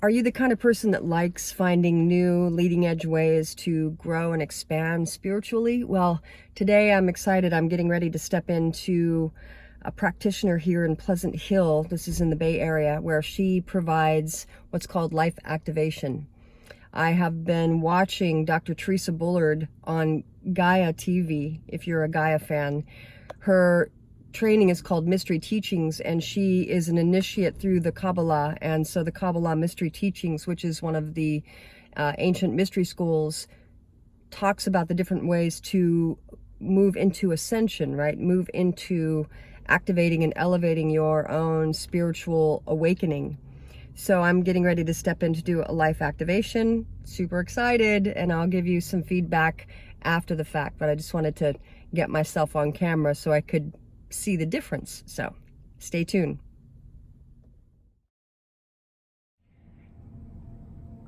Are you the kind of person that likes finding new leading edge ways to grow and expand spiritually? Well, today I'm excited. I'm getting ready to step into a practitioner here in Pleasant Hill. This is in the Bay Area, where she provides what's called life activation. I have been watching Dr. Theresa Bullard on Gaia TV, if you're a Gaia fan. Her training is called Mystery Teachings, and she is an initiate through the Kabbalah. And so the Kabbalah Mystery Teachings, which is one of the ancient mystery schools, talks about the different ways to move into ascension, right? Move into activating and elevating your own spiritual awakening. So I'm getting ready to step in to do a life activation. Super excited, and I'll give you some feedback after the fact, but I just wanted to get myself on camera so I could see the difference. So stay tuned.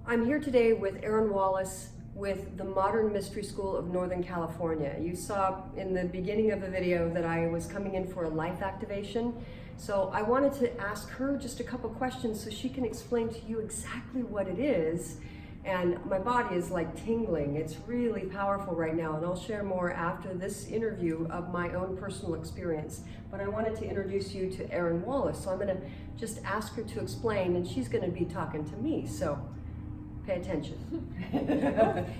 I'm here today with Erin Wallace with the Modern Mystery School of Northern California. You saw in the beginning of the video that I was coming in for a life activation. So I wanted to ask her just a couple questions so she can explain to you exactly what it is. And my body is like tingling. It's really powerful right now, and I'll share more after this interview of my own personal experience. But I wanted to introduce you to Erin Wallace. So I'm gonna just ask her to explain, and she's gonna be talking to me, so pay attention.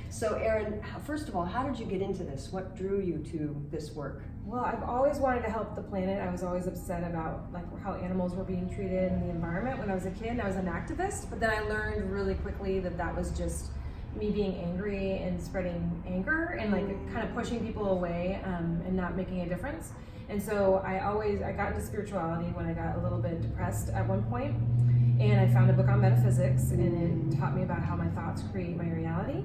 So Erin, first of all, how did you get into this? What drew you to this work? Well, I've always wanted to help the planet. I was always upset about how animals were being treated in the environment when I was a kid. I was an activist, but then I learned really quickly that that was just me being angry and spreading anger and kind of pushing people away and not making a difference. And so I got into spirituality when I got a little bit depressed at one point, and I found a book on metaphysics, and it taught me about how my thoughts create my reality.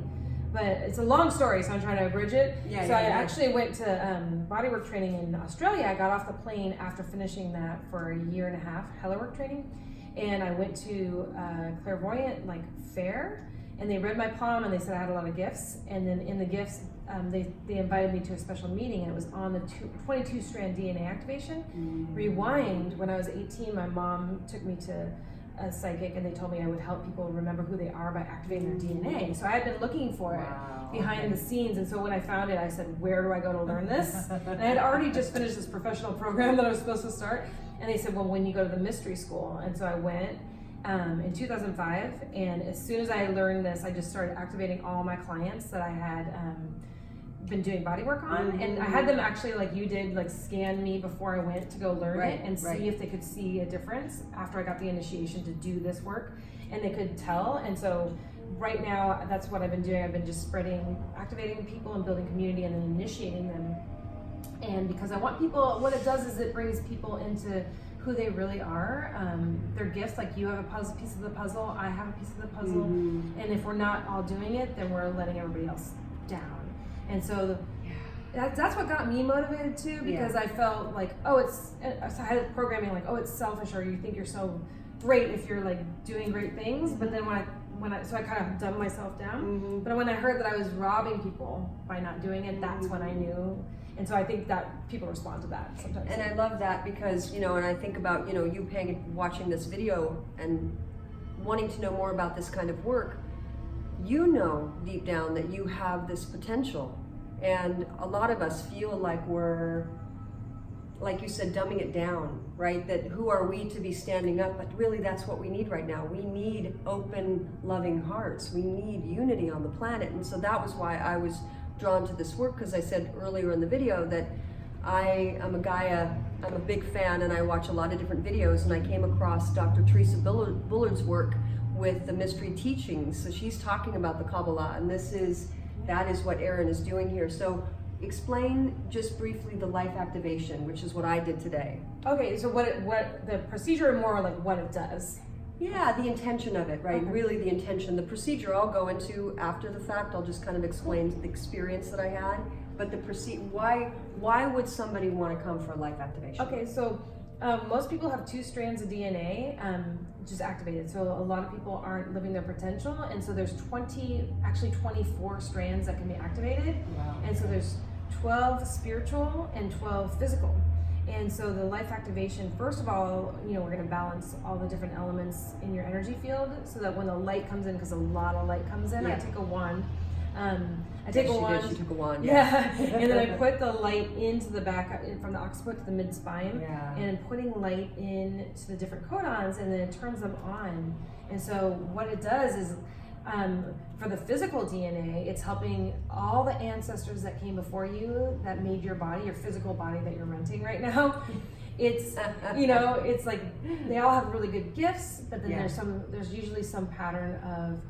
But it's a long story, so I'm trying to abridge it. I actually went to bodywork training in Australia. I got off the plane after finishing that for a year and a half, heliwork training. And I went to a clairvoyant fair, and they read my palm, and they said I had a lot of gifts. And then in the gifts, they invited me to a special meeting, and it was on the 22-strand DNA activation. Rewind, when I was 18, my mom took me to a psychic, and they told me I would help people remember who they are by activating their DNA. So I had been looking for it behind the scenes, and so when I found it, I said, where do I go to learn this? And I had already just finished this professional program that I was supposed to start, and they said, well, when you go to the mystery school. And so I went in 2005, and as soon as I learned this, I just started activating all my clients that I had been doing body work on, and I had them actually, like you did, scan me before I went to go learn it and see if they could see a difference after I got the initiation to do this work, and they could tell. And so right now, that's what I've been doing. I've been just activating people and building community and then initiating them. And because I want people, what it does is it brings people into who they really are, their gifts. Like, you have a piece of the puzzle, I have a piece of the puzzle, and if we're not all doing it, then we're letting everybody else down. And so that's what got me motivated too, because I felt like, I had programming it's selfish, or you think you're so great if you're doing great things. But then so I kind of dumbed myself down. But when I heard that I was robbing people by not doing it, that's when I knew. And so I think that people respond to that sometimes. And I love that because, and I think about, you watching this video and wanting to know more about this kind of work. You know deep down that you have this potential, and a lot of us feel like we're, like you said, dumbing it down, right? That who are we to be standing up? But really, that's what we need right now. We need open, loving hearts. We need unity on the planet. And so that was why I was drawn to this work, because I said earlier in the video that I am I'm a big fan, and I watch a lot of different videos, and I came across Dr. Theresa Bullard's work with the Mystery Teachings. So she's talking about the Kabbalah, and that is what Erin is doing here. So explain just briefly the life activation, which is what I did today. Okay, so what the procedure, more what it does. Yeah, the intention of it, right? Okay. Really the intention. The procedure I'll go into after the fact. I'll just kind of explain the experience that I had. But why would somebody want to come for a life activation? Okay, so most people have 2 strands of DNA just activated. So a lot of people aren't living their potential, and so there's 24 strands that can be activated. Wow. And so there's 12 spiritual and 12 physical. And so the life activation, first of all, you know, we're going to balance all the different elements in your energy field so that when the light comes in, because a lot of light comes in, I take a wand. I take a wand. She took a wand. Yeah. And then I put the light into the back, from the occiput to the mid spine. Yeah. And putting light into the different codons, and then it turns them on. And so what it does is, for the physical DNA, it's helping all the ancestors that came before you that made your body, your physical body that you're renting right now. It's, you know, it's like they all have really good gifts, but then there's usually some pattern of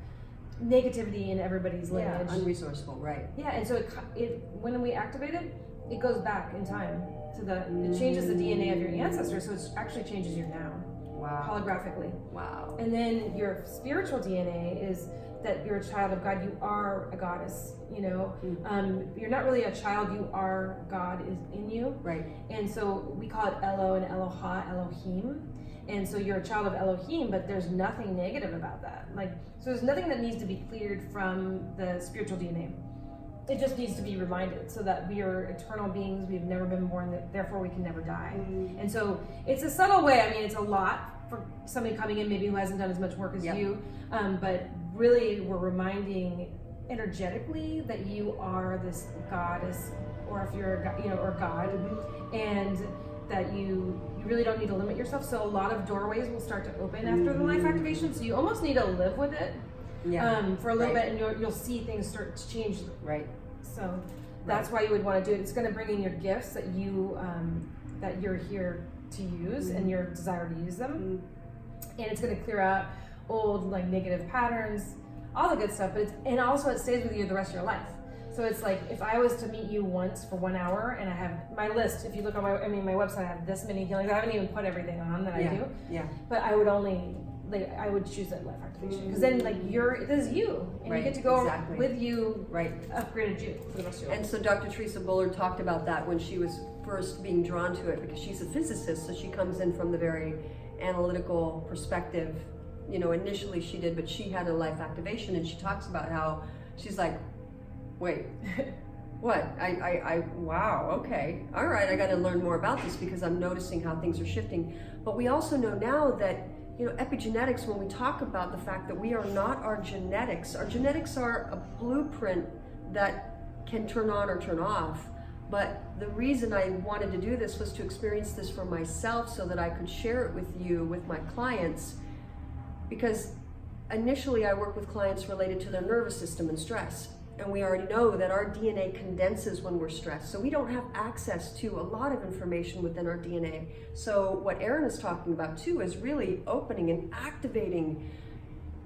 negativity in everybody's lineage. Yeah, unresourceful, right. Yeah, and so it when we activate it, it goes back in time to it changes the DNA of your ancestors, so it actually changes your now. Wow. Holographically. Wow. And then your spiritual DNA is that you're a child of God. You are a goddess, you know. You're not really a child, you are God is in you. Right. And so we call it Elo and Eloha, Elohim. And so you're a child of Elohim, but there's nothing negative about that. Like, so there's nothing that needs to be cleared from the spiritual DNA. It just needs to be reminded so that we are eternal beings. We've never been born, therefore we can never die. And so it's a subtle way. I mean, it's a lot for somebody coming in maybe who hasn't done as much work as you, but really we're reminding energetically that you are this goddess, or if you're a, you know, or God, and that you really don't need to limit yourself. So a lot of doorways will start to open after the life activation. So you almost need to live with it for a little bit, and you'll see things start to change. Right. So that's why you would want to do it. It's going to bring in your gifts that you that you're here to use, and your desire to use them, and it's going to clear out old like negative patterns, all the good stuff. But and also it stays with you the rest of your life. So it's like if I was to meet you once for 1 hour, and I have my list. If you look on my website, I have this many healings. I haven't even put everything on that I do. Yeah. But I would only I would choose that life activation, because then this is you, and you get to go with you, upgraded you for the rest of your life. And so Dr. Theresa Bullard talked about that when she was first being drawn to it, because she's a physicist, so she comes in from the very analytical perspective. You know, initially she did, but she had a life activation, and she talks about how she's like, wait, what? Wow, okay. All right, I got to learn more about this, because I'm noticing how things are shifting. But we also know now that, you know, epigenetics, when we talk about the fact that we are not our genetics are a blueprint that can turn on or turn off. But the reason I wanted to do this was to experience this for myself so that I could share it with you, with my clients, because initially I work with clients related to their nervous system and stress. And we already know that our DNA condenses when we're stressed. So we don't have access to a lot of information within our DNA. So what Erin is talking about too is really opening and activating.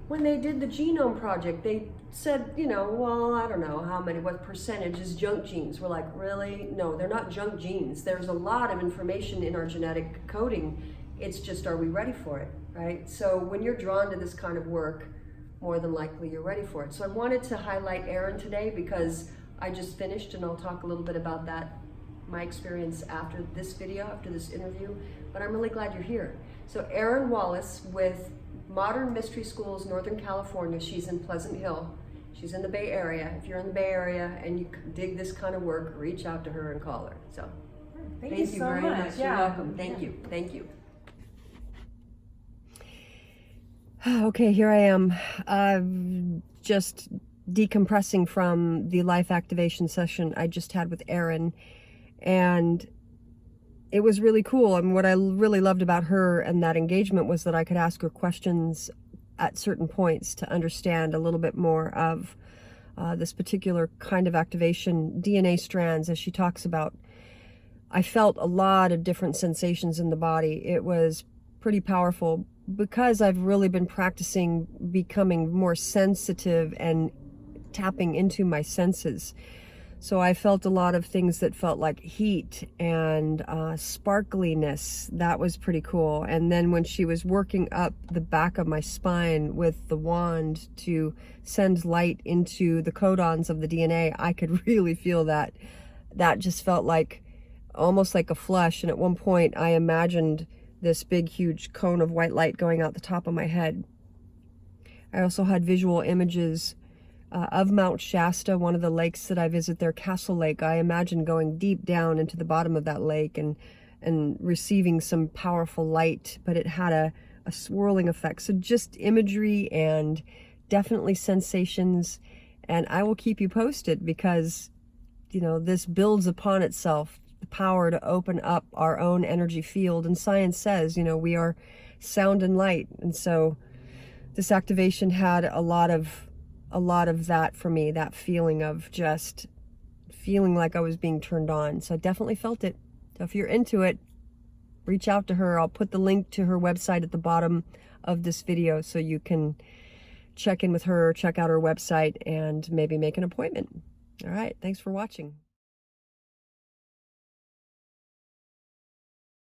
When they did the genome project, they said, you know, well, I don't know what percentage is junk genes. We're like, really? No, they're not junk genes. There's a lot of information in our genetic coding. It's just, are we ready for it, right? So when you're drawn to this kind of work, more than likely you're ready for it. So I wanted to highlight Erin today because I just finished, and I'll talk a little bit about that, my experience after this video, after this interview, but I'm really glad you're here. So Erin Wallace with Modern Mystery Schools, Northern California. She's in Pleasant Hill. She's in the Bay Area. If you're in the Bay Area and you dig this kind of work, reach out to her and call her. So thank you so very much. Yeah. You're welcome. Thank you. Thank you. Okay, here I am, just decompressing from the life activation session I just had with Erin, and it was really cool. And what I really loved about her and that engagement was that I could ask her questions at certain points to understand a little bit more of this particular kind of activation, DNA strands, as she talks about. I felt a lot of different sensations in the body. It was pretty powerful, because I've really been practicing becoming more sensitive and tapping into my senses. So I felt a lot of things that felt like heat and sparkliness. That was pretty cool. And then when she was working up the back of my spine with the wand to send light into the codons of the DNA, I could really feel that. That just felt like almost like a flush. And at one point I imagined this big, huge cone of white light going out the top of my head. I also had visual images of Mount Shasta, one of the lakes that I visit there, Castle Lake. I imagine going deep down into the bottom of that lake and and receiving some powerful light, but it had a swirling effect. So just imagery and definitely sensations. And I will keep you posted because, you know, this builds upon itself, the power to open up our own energy field. And science says, you know, we are sound and light. And so this activation had a lot of that for me, that feeling of just feeling like I was being turned on. So I definitely felt it. So if you're into it, reach out to her. I'll put the link to her website at the bottom of this video so you can check in with her, check out her website, and maybe make an appointment. All right, thanks for watching.